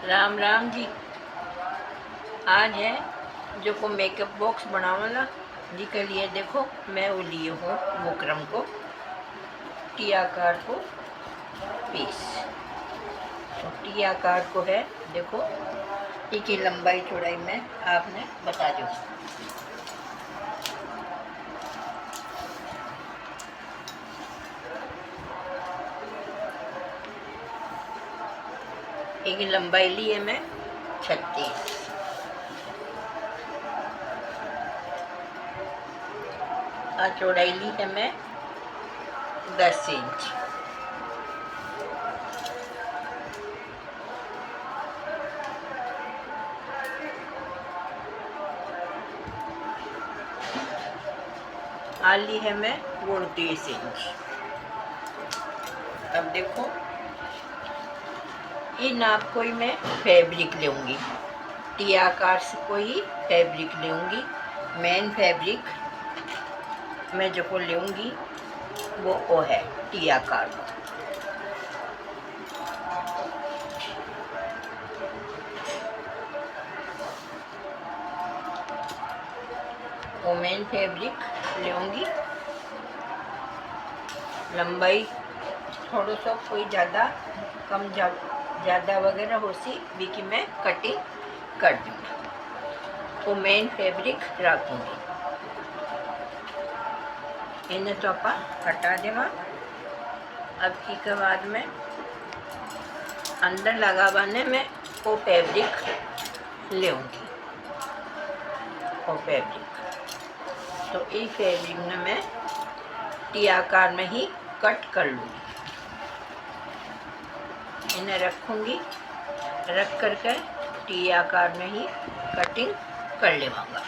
राम राम जी। आज है जो को मेकअप बॉक्स बनावाला जी के लिए देखो मैं वो लिए हूँ बुकरम को टी आकार को पीस। तो टी आकार को है देखो इसकी लंबाई चौड़ाई में आपने बता दो। एक लंबाई ली है मैं 36 और चौड़ाई ली है मैं 10 इंच। ली है मैं 29 इंच। अब देखो ये नाप को ही मैं फैब्रिक लूँगी, टी आकार से कोई फैब्रिक लूँगी। मेन फैब्रिक मैं जो को लूँगी वो है टी आकार का। वो मेन फैब्रिक लूँगी। लंबाई थोड़ा सा कोई ज़्यादा कम ज़्यादा वगैरह हो सी भी कि मैं कटिंग कर दूँगी। वो मेन फैब्रिक रखूँगी। इन्हें तो आप हटा देवा। अब के बाद में अंदर लगाने में वो फैब्रिक लूँगी। वो फैब्रिक तो इस फैब्रिक में मैं टी आकार में ही कट कर लूँगी। इन्हें रखूँगी, रख करके टी आकार में ही कटिंग कर लेवांगा।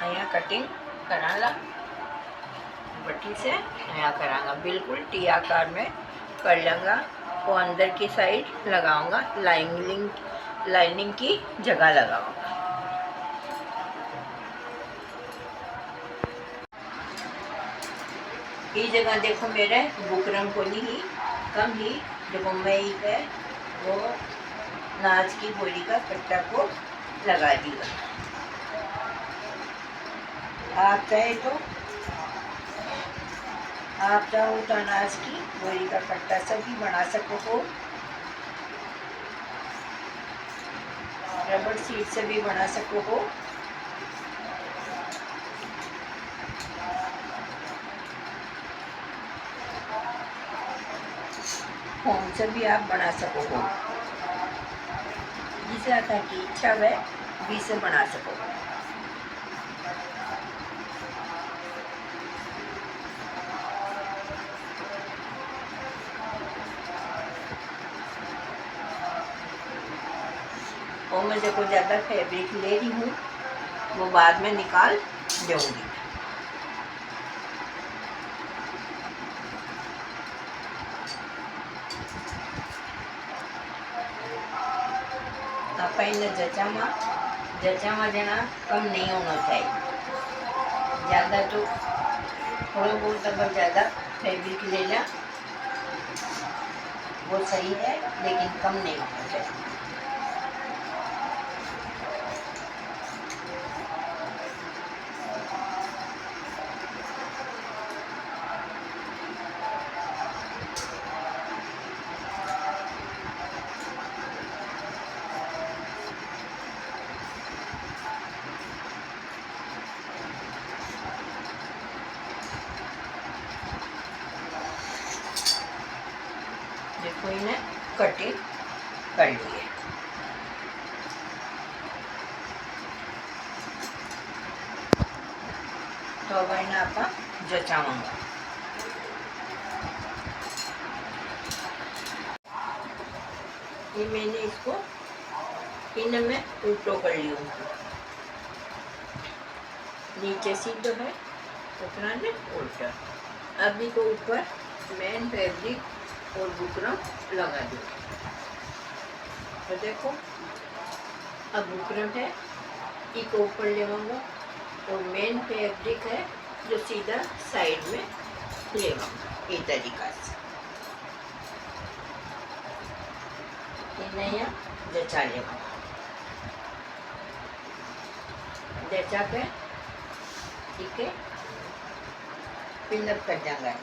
अँ कटिंग कराला बट्टी से अँ करांगा, बिल्कुल टी आकार में कर लूँगा। वो अंदर की साइड लगाऊंगा, लाइनिंग की जगह लगाऊंगा। ये जगह देखो मेरे बुकरम को नहीं कम ही जो बम्बई है वो नाच की बोरी का कट्टा को लगा दिया। आप चाहो तो अनाज की बोरी का कट्टा सब भी बना सको हो। रबड़ सीट से भी बना सको हो। फोम से भी आप बना सको हो। जिसे आता की इच्छा है भी से बना सको। और मैं देखो ज़्यादा फैब्रिक ले रही हूँ वो बाद में निकाल दूँगी। आप इन जचा देना कम नहीं होना चाहिए। ज़्यादा तो थोड़ा बहुत अगर ज़्यादा फैब्रिक ले लिया वो सही है, लेकिन कम नहीं होना चाहिए। देखो इन्हें कटिंग कर लिए। तो अब इन्हें आप जचाऊंगा। ये मैंने इसको इन में उल्टो कर लिया। नीचे सीधो है उतना ने उल्टा। अभी को ऊपर मेन फैब्रिक और बुकरम लगा दूँगी। तो देखो अब बुकरम है इसको ऊपर लेवाऊंगा और मेन फैब्रिक है जो सीधा साइड में लेवाऊंगा ये तरीका से। नया जचा लेवा जचा के ठीक है पिनअप कर देंगे।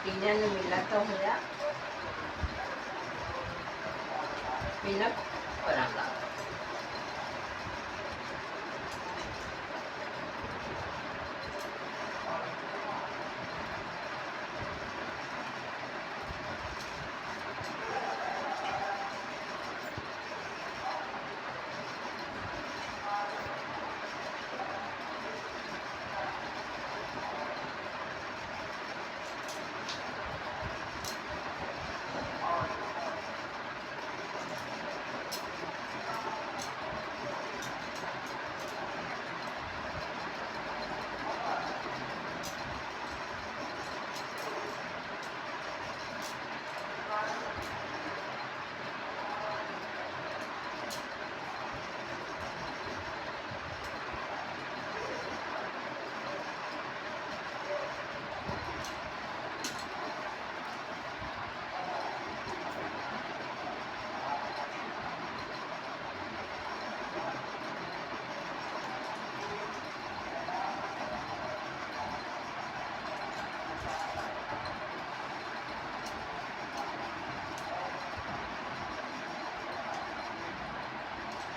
तीनों ने मिलाता हुआ पिनअप करांगा।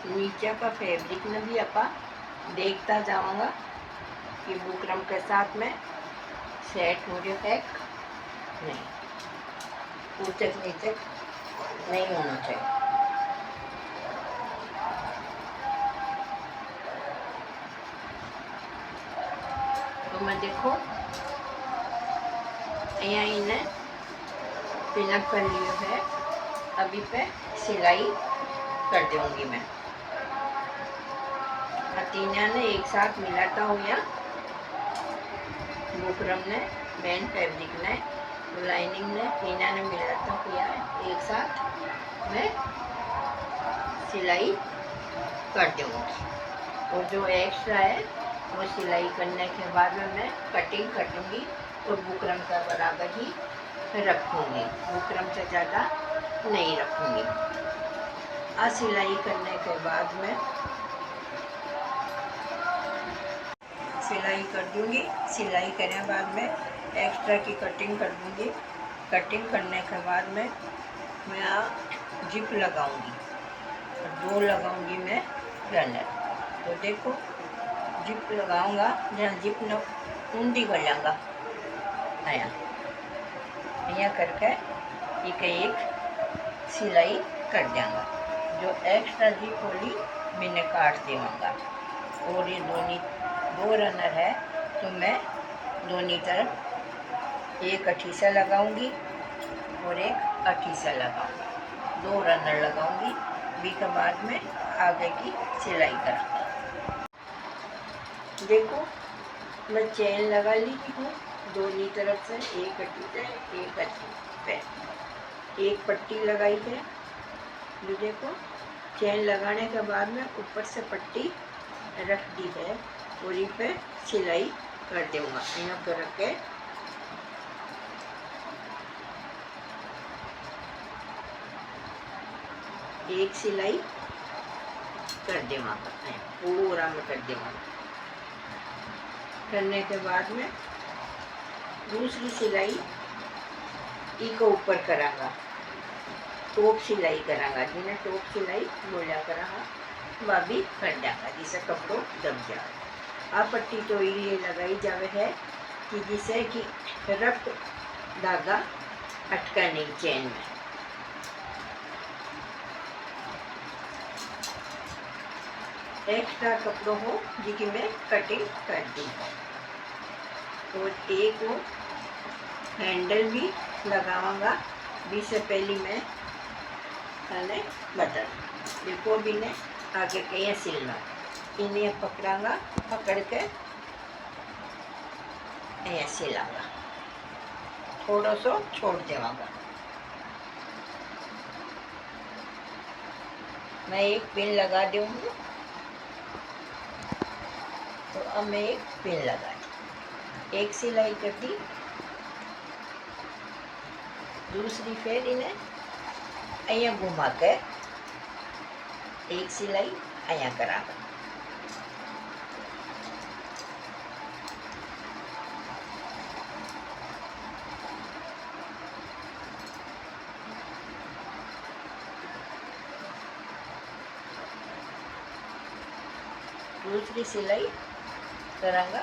नीचे का फैब्रिक में भी आप देखता जाऊंगा कि बुकरम के साथ में सेट हो रहा है नहीं, ऊंचक नीचक नहीं होना चाहिए। तो मैं देखो यहाँ इन्हें पिनअप कर लिया है, अभी पे सिलाई कर दूंगी मैं। तीनों ने एक साथ मिलाता हुआ बुकरम ने मेन फैब्रिक ने लाइनिंग ने तीनों ने मिलाता हुआ एक साथ मैं सिलाई कर दूँगी। और जो एक्स्ट्रा है वो सिलाई करने के बाद में मैं कटिंग कर दूँगी और बुकरम का बराबर ही रखूँगी, बुकरम से ज़्यादा नहीं रखूँगी। सिलाई करने के बाद में सिलाई कर दूँगी। सिलाई करने बाद में एक्स्ट्रा की कटिंग कर दूँगी। कटिंग करने के बाद में मैं जिप लगाऊँगी और 2 लगाऊँगी मैं रनर। तो देखो जिप लगाऊँगा जहाँ जिप न ऊंधी कर जाऊँगा यहाँ करके एक सिलाई कर देंगे। जो एक्स्ट्रा जिप होली मैंने काट देवांगा। और ये दो रनर है तो मैं दोनों तरफ एक अठीसा लगाऊंगी और एक अठीसा लगाऊंगी, 2 रनर लगाऊंगी। बी के बाद में आगे की सिलाई करूँगा। देखो मैं चेन लगा ली हूँ दोनों तरफ से, एक अठीसा एक अठीसा, एक पट्टी लगाई है। जो देखो चेन लगाने के बाद में ऊपर से पट्टी रख दी है और इस पे सिलाई कर दूँगा। यहाँ पर रख के एक सिलाई कर दूँगा, पूरा में कर दूँगा। करने के बाद में दूसरी सिलाई ई को ऊपर करांगा, टोप सिलाई करांगा। जिन्हें टोप सिलाई बोला करांगा वह भी कर देंगा जिससे कपड़ों दब जाए। आ पट्टी तो ये लगाई जावे है कि जिससे कि रफ धागा अटका नहीं चेन में। एक्स्ट्रा कपड़ों हो जिसकी मैं कटिंग कर दी। और एक वो हैंडल भी लगाऊंगा, भी से पहले मैं बता बिल्कुल भी ने आगे कहीं सिलना इन्हें पकड़ांगा, पकड़ के ऐसे सिलांगा, थोड़ा सो छोड़ देवांगा। मैं एक पिन लगा दूंगी, तो अब मैं एक पिन लगा दी, एक सिलाई कर दी, दूसरी फिर इन्हें अया घुमा के एक सिलाई अया करा। दूसरी सिलाई करांगा,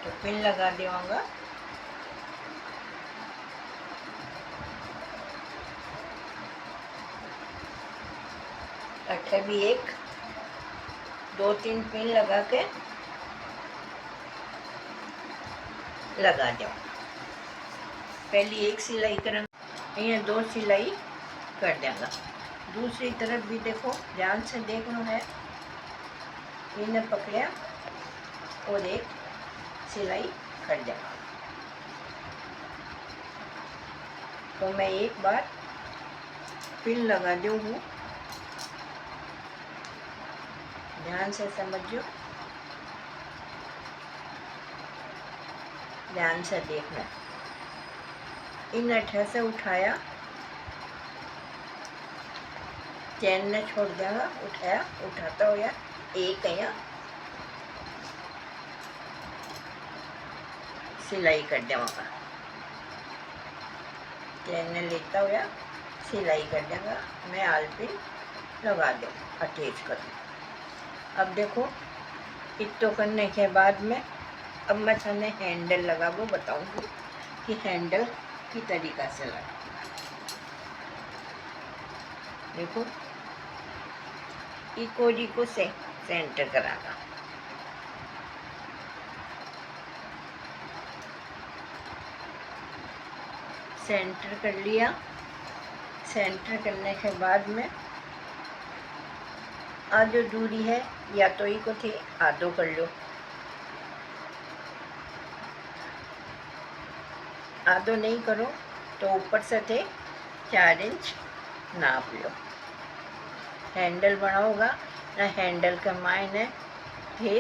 तो पिन लगा देवांगा। अठे भी एक दो तीन पिन लगा के लगा दो। पहली एक सिलाई करेंगे, ये दो सिलाई कर देंगे। दूसरी तरफ भी देखो, ध्यान से देखना है। इन्हें पकड़ा और एक सिलाई कर देंगे। तो मैं एक बार पिन लगा दूँगी, ध्यान से समझो, ध्यान से देखना। इन अठे से उठाया, चैन ने छोड़ देगा, उठाया, उठाता हुआ एक यहाँ सिलाई कर देगा, चैन ने लेता हुआ सिलाई कर देगा। मैं आलपिन लगा दूँ, अटैच कर दूँ। अब देखो, इतो करने के बाद में अब मैं थाने हैंडल लगा वो बताऊंगी कि हैंडल की तरीका से लगा। देखो, इकोरी को सेंटर कराना, सेंटर कर लिया। सेंटर करने के बाद में आधो दूरी है, या तो ही को थे आधो कर लो, आधो नहीं करो तो ऊपर से थे 4 इंच नाप लो। हैंडल बनाओगा ना, हैंडल का मायने थे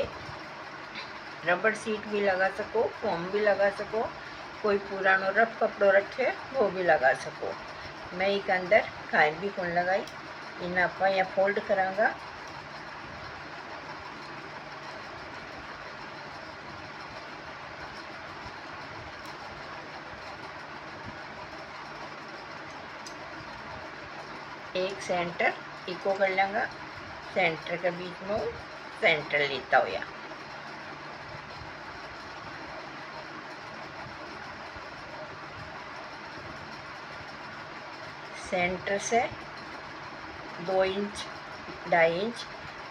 रबड़ सीट भी लगा सको, फोम भी लगा सको, कोई पुरानो रफ कपड़ो रखे वो भी लगा सको। मैं एक अंदर काई भी कौन लगाई, इन्हें आप या फोल्ड करांगा। एक सेंटर इको कर लेंगा, सेंटर के बीच में सेंटर लेता हुआ सेंटर से 2 इंच 2.5 इंच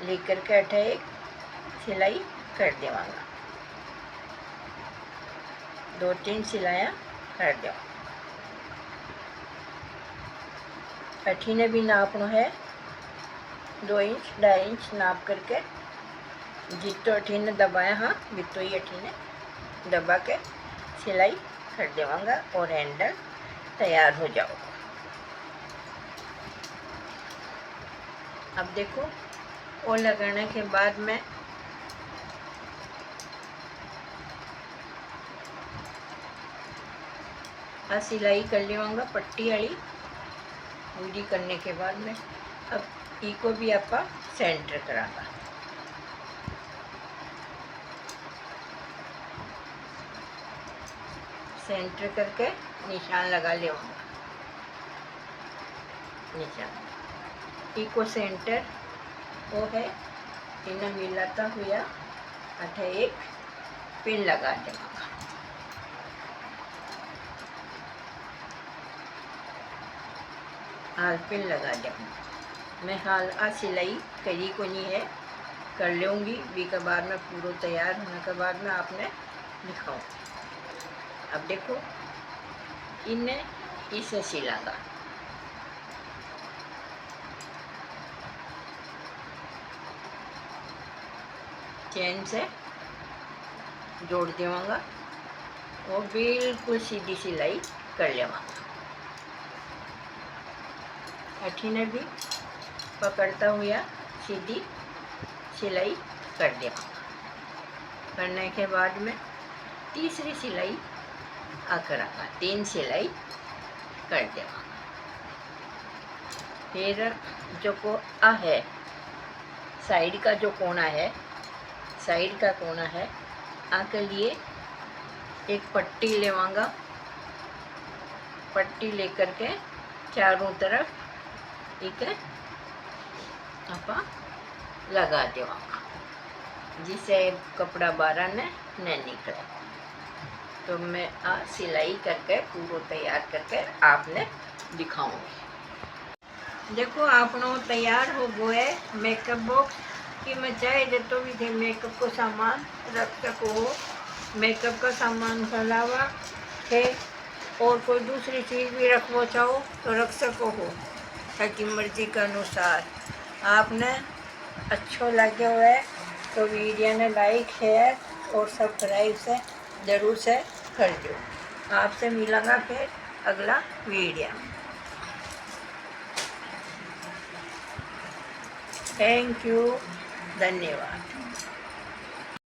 लेकर के अठे एक सिलाई कर देवांगा। 2-3 सिलाइयाँ कर दो। अठीने भी नापना है, 2 इंच 2.5 इंच नाप करके जितो अठीने दबाया हाँ बितो ही अठीने दबा के सिलाई कर देवांगा और हैंडल तैयार हो जाओगा। अब देखो, वो लगाने के बाद में सिलाई कर लेवांगा पट्टी वाली। पूरी करने के बाद में अब ई को भी आप सेंटर करांगा। सेंटर करके निशान लगा लेवांगा, निशान ई को सेंटर वो है, इन्हें मिलाता हुआ अठे एक पिन लगा देवांगा। हाल पिन लगा दूँगी। मैं हाल आ सिलाई करी को नहीं है, कर लूँगी भी के बाद में पूरा तैयार होने के बाद में आपने दिखाऊँ। अब देखो, इन्हें इसे सिलागा, चैन से जोड़ देवांगा और बिल्कुल सीधी सिलाई कर लेवांगा। अठी ने भी पकड़ता हुआ सीधी सिलाई कर देवांगा। करने के बाद में तीसरी सिलाई आकर आगा 3 सिलाई कर देवांगा। फिर जो कोना है साइड का जो कोना है, साइड का कोना है आके लिए एक पट्टी लेवांगा। पट्टी लेकर के चारों तरफ एक आपा लगा देवांगा जिससे कपड़ा बाहर न निकले। तो मैं सिलाई करके पूरा तैयार करके आपने दिखाऊंगी। देखो आपनो तैयार हो गए मेकअप बॉक्स कि मैं चाहे तो भी थे मेकअप को सामान रख सको। मेकअप का सामान के अलावा है और कोई दूसरी चीज़ भी रखना चाहो तो रख सको हो, ताकि मर्जी के अनुसार। आपने अच्छो लगे हुए तो वीडियो ने लाइक शेयर और सब्सक्राइब से ज़रूर से कर दो। आपसे मिलूँगा फिर अगला वीडियो। थैंक यू, धन्यवाद।